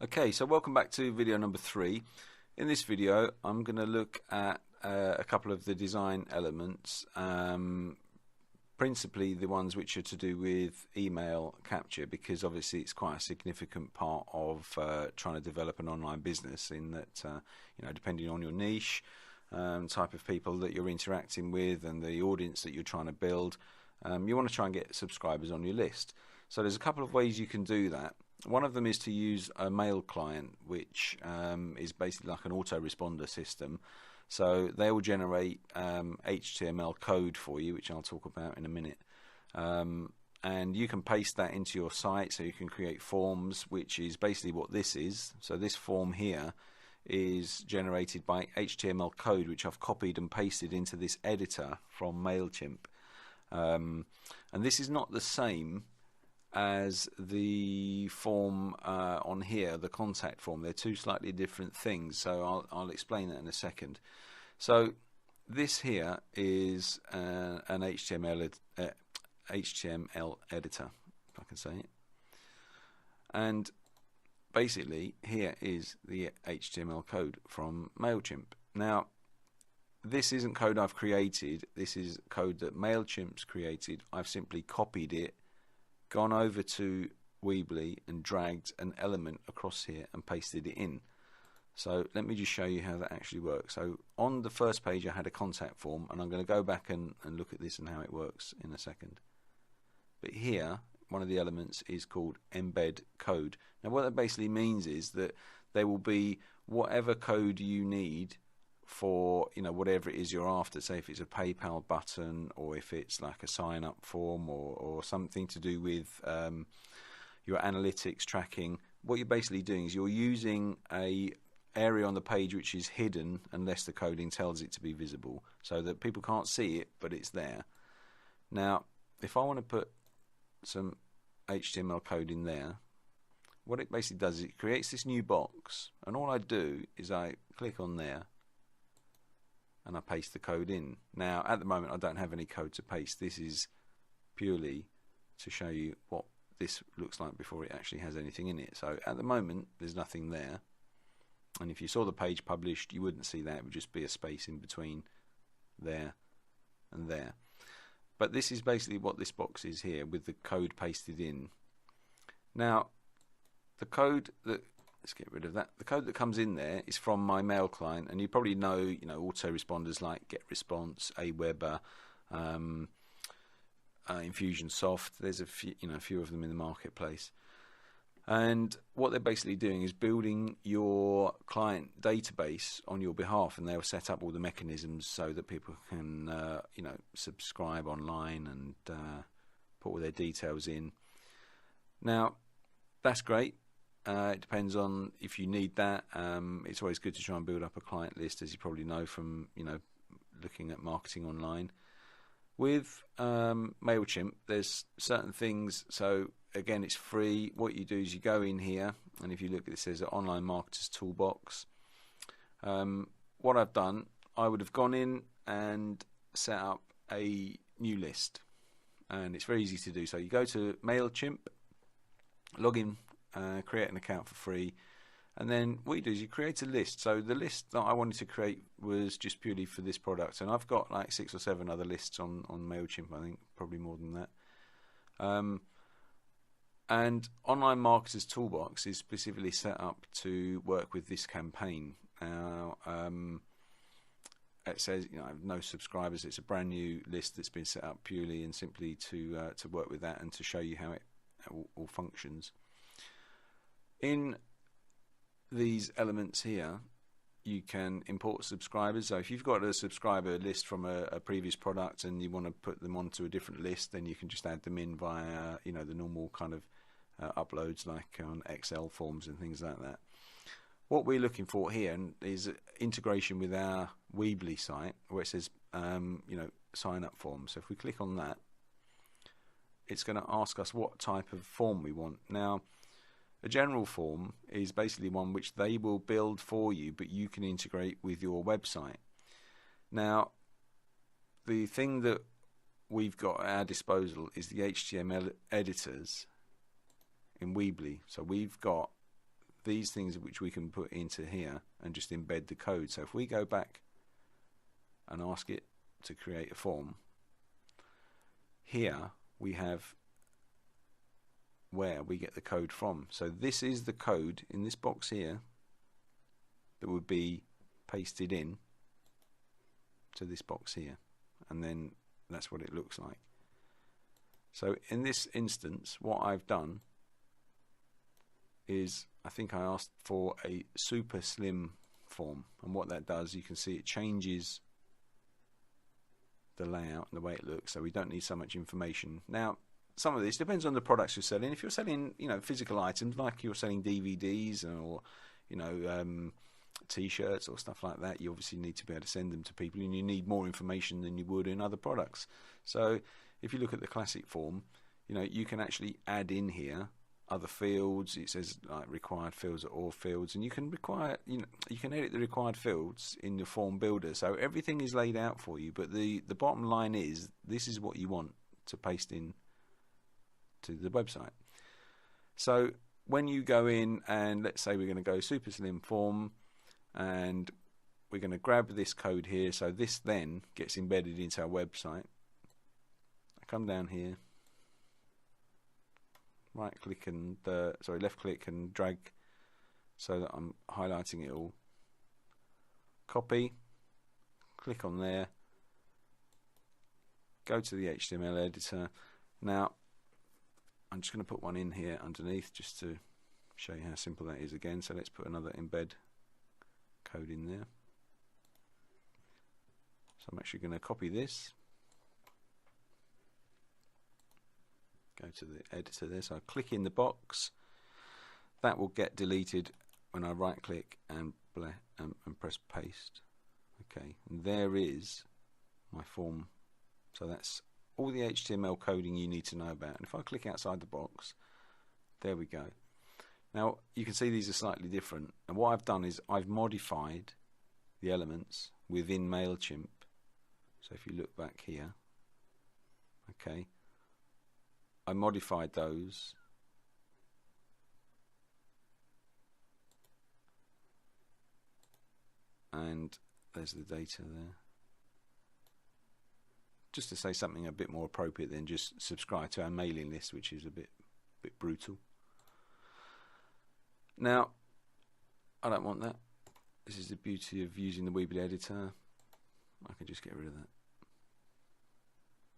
Okay, so welcome back to video number 3. In this video I'm going to look at a couple of the design elements, principally the ones which are to do with email capture, because obviously it's quite a significant part of trying to develop an online business, in that depending on your niche, type of people that you're interacting with and the audience that you're trying to build, you want to try and get subscribers on your list. So there's a couple of ways you can do that. One of them is to use a mail client, which is basically like an autoresponder system. So they will generate HTML code for you, which I'll talk about in a minute. And you can paste that into your site, so you can create forms, which is basically what this is. So this form here is generated by HTML code, which I've copied and pasted into this editor from MailChimp. And this is not the same as the form on here, the contact form. They're two slightly different things, so I'll explain that in a second. So this here is an HTML editor, if I can say it. And basically here is the HTML code from MailChimp. Now this isn't code I've created, this is code that MailChimp's created. I've simply copied it, gone over to Weebly and dragged an element across here and pasted it in. So let me just show you how that actually works. So on the first page I had a contact form, and I'm going to go back and look at this and how it works in a second. But here one of the elements is called Embed Code. Now what that basically means is that there will be whatever code you need for whatever it is you're after. Say if it's a PayPal button, or if it's like a sign up form, or something to do with your analytics tracking. What you're basically doing is you're using a area on the page which is hidden unless the coding tells it to be visible, so that people can't see it but it's there. Now if I want to put some HTML code in there, what it basically does is it creates this new box, and all I do is I click on there and I paste the code in. Now at the moment I don't have any code to paste. This is purely to show you what this looks like before it actually has anything in it. So at the moment there's nothing there, and if you saw the page published you wouldn't see that. It would just be a space in between there and there. But this is basically what this box is here, with the code pasted in. Now the code that, let's get rid of that. The code that comes in there is from my mail client, and you probably know, autoresponders like GetResponse, Aweber, Infusionsoft. There's a few of them in the marketplace. And what they're basically doing is building your client database on your behalf, and they'll set up all the mechanisms so that people can, subscribe online and put all their details in. Now that's great. It depends on if you need that. It's always good to try and build up a client list, as you probably know from looking at marketing online. With MailChimp there's certain things. So again, it's free. What you do is you go in here, and if you look at this, there's an online marketers toolbox. What I've done, I would have gone in and set up a new list, and it's very easy to do. So you go to MailChimp, log in, create an account for free, and then what you do is you create a list. So the list that I wanted to create was just purely for this product, and I've got like 6 or 7 other lists on MailChimp, I think probably more than that. And Online Marketers Toolbox is specifically set up to work with this campaign. Now it says I have no subscribers. It's a brand new list that's been set up purely and simply to work with that and to show you how it all functions. In these elements here you can import subscribers. So if you've got a subscriber list from a previous product and you want to put them onto a different list, then you can just add them in via the normal kind of uploads, like on Excel forms and things like that. What we're looking for here is integration with our Weebly site, where it says sign up form. So if we click on that, it's going to ask us what type of form we want. Now a general form is basically one which they will build for you, but you can integrate with your website. Now the thing that we've got at our disposal is the HTML editors in Weebly. So we've got these things which we can put into here and just embed the code. So if we go back and ask it to create a form, here we have where we get the code from. So this is the code in this box here that would be pasted in to this box here, and then that's what it looks like. So in this instance, what I've done is I think I asked for a super slim form, and what that does, you can see it changes the layout and the way it looks, so we don't need so much information. Now some of this depends on the products you're selling. If you're selling, you know, physical items like you're selling DVDs or, you know, t-shirts or stuff like that, you obviously need to be able to send them to people, and you need more information than you would in other products. So if you look at the classic form, you know, you can actually add in here other fields. It says like required fields are all fields, and you can require, you know, you can edit the required fields in the form builder. So everything is laid out for you, but the bottom line is this is what you want to paste in to the website. So when you go in and let's say we're going to go super slim form, and we're going to grab this code here, so this then gets embedded into our website. I come down here, right click and left click and drag so that I'm highlighting it all. Copy, click on there, go to the HTML editor. Now I'm just going to put one in here underneath just to show you how simple that is again. So let's put another embed code in there. So I'm actually going to copy this, go to the editor there, so I click in the box. That will get deleted when I right click and press paste. Okay, and there is my form. So that's all the HTML coding you need to know about. And if I click outside the box, there we go. Now you can see these are slightly different, and what I've done is I've modified the elements within MailChimp. So if you look back here, okay, I modified those and there's the data there, just to say something a bit more appropriate than just subscribe to our mailing list, which is a bit brutal. Now I don't want that. This is the beauty of using the Weebly editor. I can just get rid of that,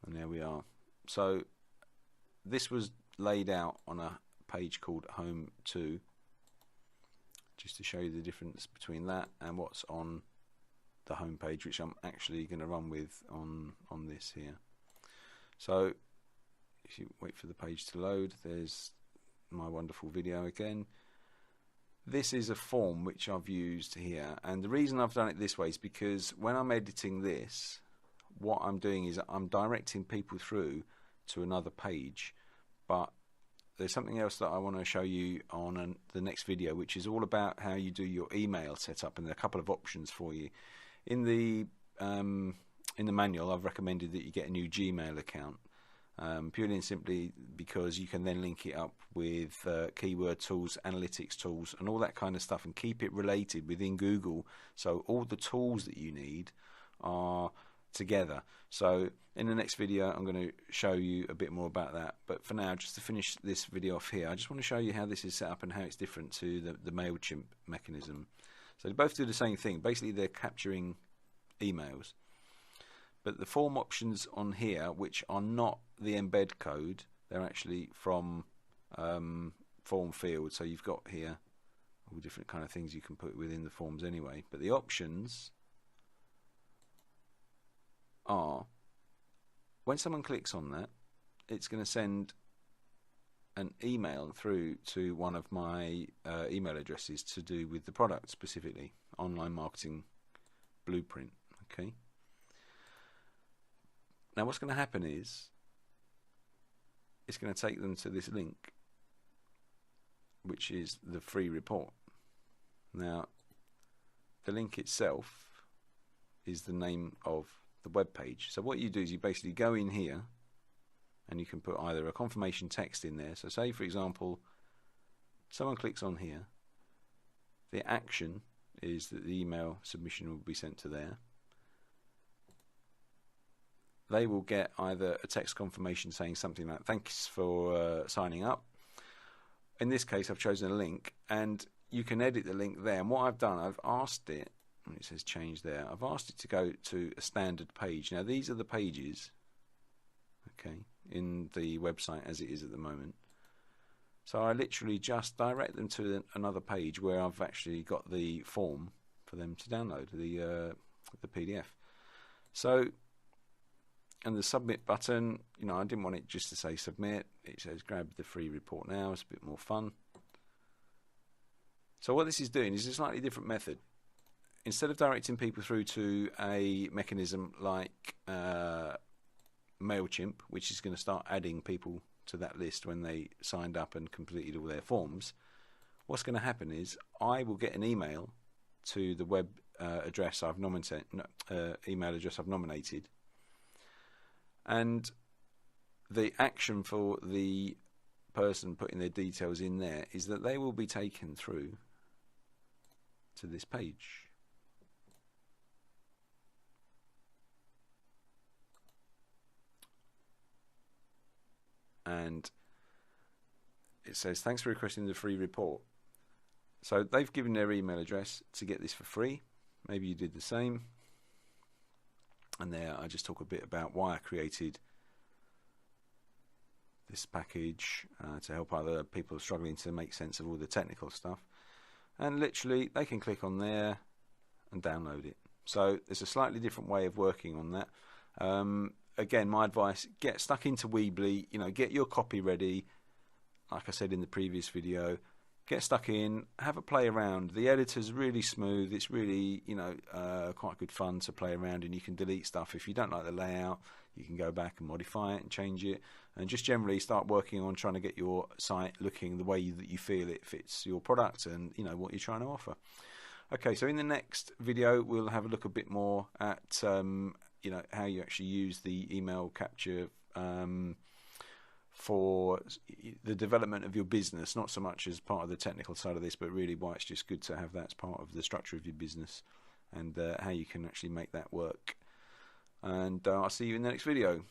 and there we are. So this was laid out on a page called Home 2, just to show you the difference between that and what's on the home page, which I'm actually going to run with on this here. So if you wait for the page to load, there's my wonderful video again. This is a form which I've used here, and the reason I've done it this way is because when I'm editing this, what I'm doing is I'm directing people through to another page. But there's something else that I want to show you on the next video, which is all about how you do your email setup, and there are a couple of options for you. In the manual, I've recommended that you get a new Gmail account, purely and simply because you can then link it up with keyword tools, analytics tools, and all that kind of stuff, and keep it related within Google, so all the tools that you need are together. So in the next video I'm going to show you a bit more about that, but for now, just to finish this video off here, I just want to show you how this is set up and how it's different to the MailChimp mechanism. So they both do the same thing. Basically they're capturing emails, but the form options on here, which are not the embed code, they're actually from form field. So you've got here all different kind of things you can put within the forms anyway, but the options are, when someone clicks on that, it's going to send an email through to one of my email addresses to do with the product, specifically online marketing blueprint. Okay, now what's going to happen is it's going to take them to this link, which is the free report. Now the link itself is the name of the web page. So what you do is you basically go in here and you can put either a confirmation text in there. So say for example someone clicks on here The action is that the email submission will be sent to there. They will get either a text confirmation saying something like "Thanks for signing up." In this case, I've chosen a link, and you can edit the link there. And what I've done, I've asked it, and it says change there, I've asked it to go to a standard page. Now these are the pages, okay, in the website as it is at the moment. So I literally just direct them to another page where I've actually got the form for them to download the PDF. So, and the submit button, you know, I didn't want it just to say submit. It says grab the free report now. It's a bit more fun. So what this is doing is a slightly different method. Instead of directing people through to a mechanism like MailChimp, which is going to start adding people to that list when they signed up and completed all their forms, what's going to happen is I will get an email to the web address I've nominated, email address I've nominated, and the action for the person putting their details in there is that they will be taken through to this page. And it says, thanks for requesting the free report. So they've given their email address to get this for free. Maybe you did the same. And there I just talk a bit about why I created this package to help other people struggling to make sense of all the technical stuff. And literally they can click on there and download it. So there's a slightly different way of working on that. Again, my advice, get stuck into Weebly, you know, get your copy ready. Like I said in the previous video, get stuck in, have a play around. The editor's really smooth. It's really, you know, quite good fun to play around, and you can delete stuff. If you don't like the layout, you can go back and modify it and change it, and just generally start working on trying to get your site looking the way that you feel it fits your product and, you know, what you're trying to offer. Okay, so in the next video, we'll have a look a bit more at you know, how you actually use the email capture for the development of your business, not so much as part of the technical side of this, but really why it's just good to have that as part of the structure of your business, and how you can actually make that work. And I'll see you in the next video.